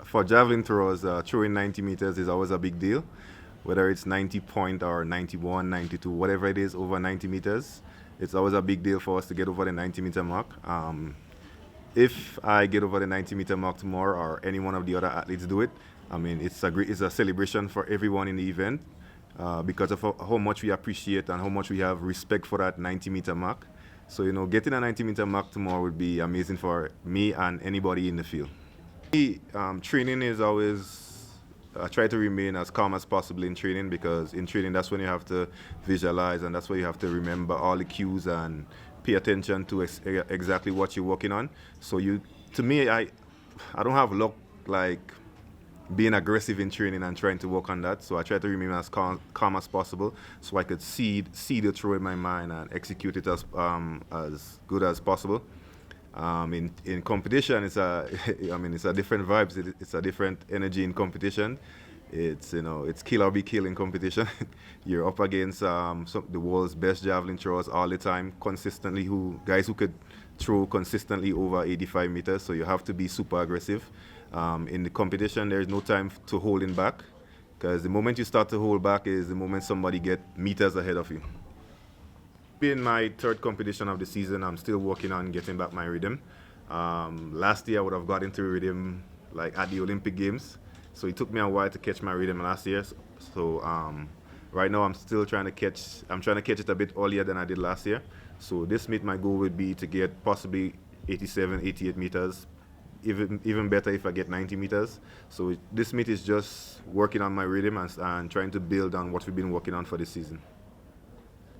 For javelin throwers, throwing 90 meters is always a big deal. Whether it's 90 point or 91, 92, whatever it is over 90 meters, it's always a big deal for us to get over the 90-meter mark. If I get over the 90-meter mark tomorrow, or any one of the other athletes do it, I mean, it's a celebration for everyone in the event because of how much we appreciate and how much we have respect for that 90-meter mark. So, getting a 90-meter mark tomorrow would be amazing for me and anybody in the field. Training is always, I try to remain as calm as possible in training, because in training that's when you have to visualize, and that's where you have to remember all the cues and pay attention to exactly what you're working on. So to me, I don't have luck like being aggressive in training and trying to work on that. So I try to remain as calm as possible, so I could see the throw in my mind and execute it as good as possible. In competition, it's a different vibes. It's a different energy in competition. It's kill or be killed in competition. You're up against the world's best javelin throwers all the time, consistently, guys who could throw consistently over 85 meters. So you have to be super aggressive. In the competition, there is no time to holding back, because the moment you start to hold back is the moment somebody get meters ahead of you. Being my third competition of the season, I'm still working on getting back my rhythm. Last year I would have got into rhythm like at the Olympic Games, so it took me a while to catch my rhythm last year. So right now I'm still trying to catch it a bit earlier than I did last year. So this meet, my goal would be to get possibly 87, 88 meters. Even better if I get 90 meters. So this meet is just working on my rhythm and trying to build on what we've been working on for this season.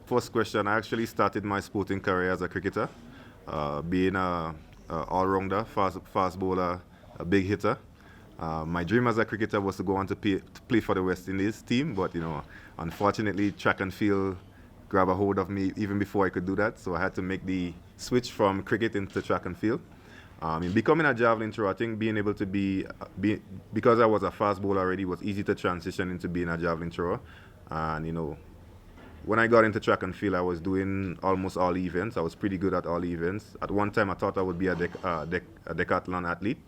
First question, I actually started my sporting career as a cricketer, being a all-rounder, fast bowler, a big hitter. My dream as a cricketer was to go on to play for the West Indies team, but unfortunately track and field grabbed a hold of me even before I could do that, so I had to make the switch from cricket into track and field. In becoming a javelin thrower, I think being able to because I was a fast bowler already, it was easy to transition into being a javelin thrower. And when I got into track and field, I was doing almost all events. I was pretty good at all events. At one time, I thought I would be a decathlon athlete,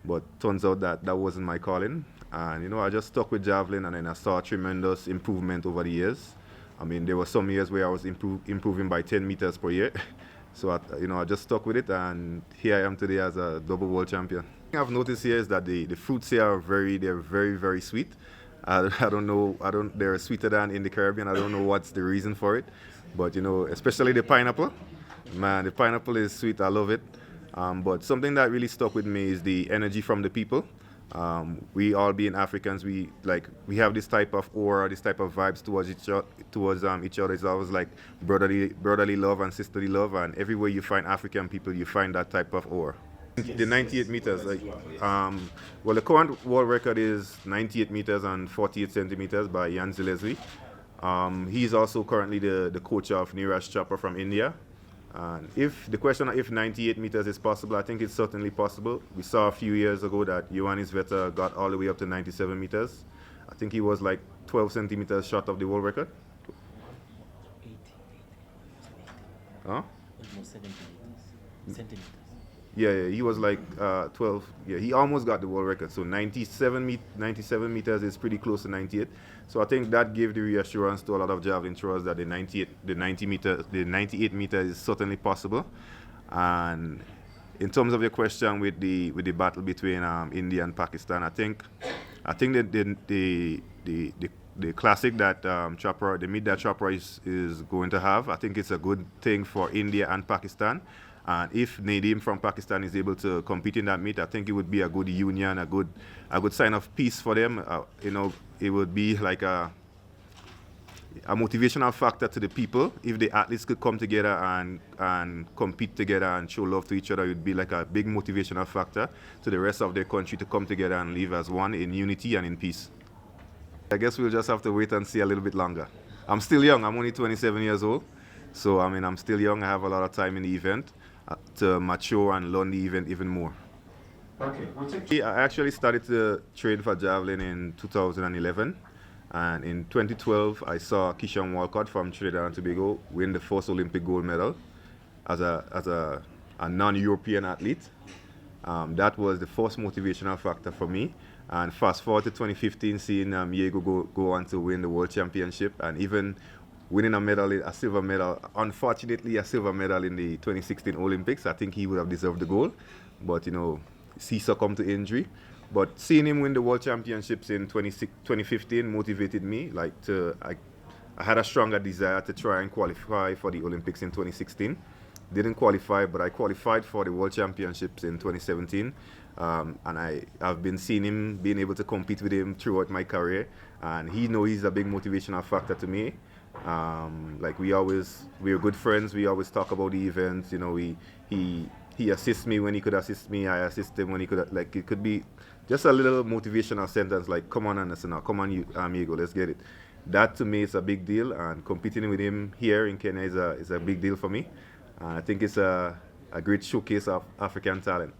but turns out that wasn't my calling. And I just stuck with javelin, and then I saw tremendous improvement over the years. I mean, there were some years where I was improving by 10 meters per year. So I just stuck with it, and here I am today as a double world champion. The thing I've noticed here is that the fruits here are very, very sweet. I don't know. They're sweeter than in the Caribbean. I don't know what's the reason for it, but especially the pineapple. Man, the pineapple is sweet. I love it. But something that really stuck with me is the energy from the people. We all being Africans, we have this type of aura, this type of vibes towards each other. It's always like brotherly love and sisterly love, and everywhere you find African people, you find that type of aura. The 98 meters, well, the current world record is 98 meters and 48 centimeters by Jan Zilesli. He's also currently the coach of Neeraj Chopra from India. And if 98 meters is possible, I think it's certainly possible. We saw a few years ago that Ioannis Veta got all the way up to 97 meters. I think he was like 12 centimeters short of the world record. 80. Huh? Almost 70 centimeters. Yeah, he was like 12. Yeah, he almost got the world record. So 97 meters is pretty close to 98. So I think that gave the reassurance to a lot of javelin throwers that the 98 meters is certainly possible. And in terms of your question with the battle between India and Pakistan, I think that the classic that Chopra, the meet that Chopra is going to have, I think it's a good thing for India and Pakistan. And if Nadeem from Pakistan is able to compete in that meet, I think it would be a good union, a good sign of peace for them. It would be like a motivational factor to the people. If the athletes could come together and compete together and show love to each other, it would be like a big motivational factor to the rest of their country to come together and live as one in unity and in peace. I guess we'll just have to wait and see a little bit longer. I'm still young. I'm only 27 years old. So, I'm still young. I have a lot of time in the event to mature and learn the event even more. Okay, I actually started to train for javelin in 2011, and in 2012 I saw Keishan Walcott from Trinidad and Tobago win the first Olympic gold medal as a non-European athlete, That was the first motivational factor for me. And fast forward to 2015, seeing Diego go on to win the World Championship and even winning a silver medal, unfortunately a silver medal in the 2016 Olympics. I think he would have deserved the gold, but he succumbed to injury. But seeing him win the World Championships in 2015 motivated me. I had a stronger desire to try and qualify for the Olympics in 2016. Didn't qualify, but I qualified for the World Championships in 2017. And I've been seeing him, being able to compete with him throughout my career. And he's a big motivational factor to me. We're good friends. We always talk about the events. He assists me when he could assist me. I assist him when he could. Like, it could be just a little motivational sentence like, "Come on, Anderson, now, come on, amigo, let's get it." That to me is a big deal, and competing with him here in Kenya is a big deal for me. And I think it's a great showcase of African talent.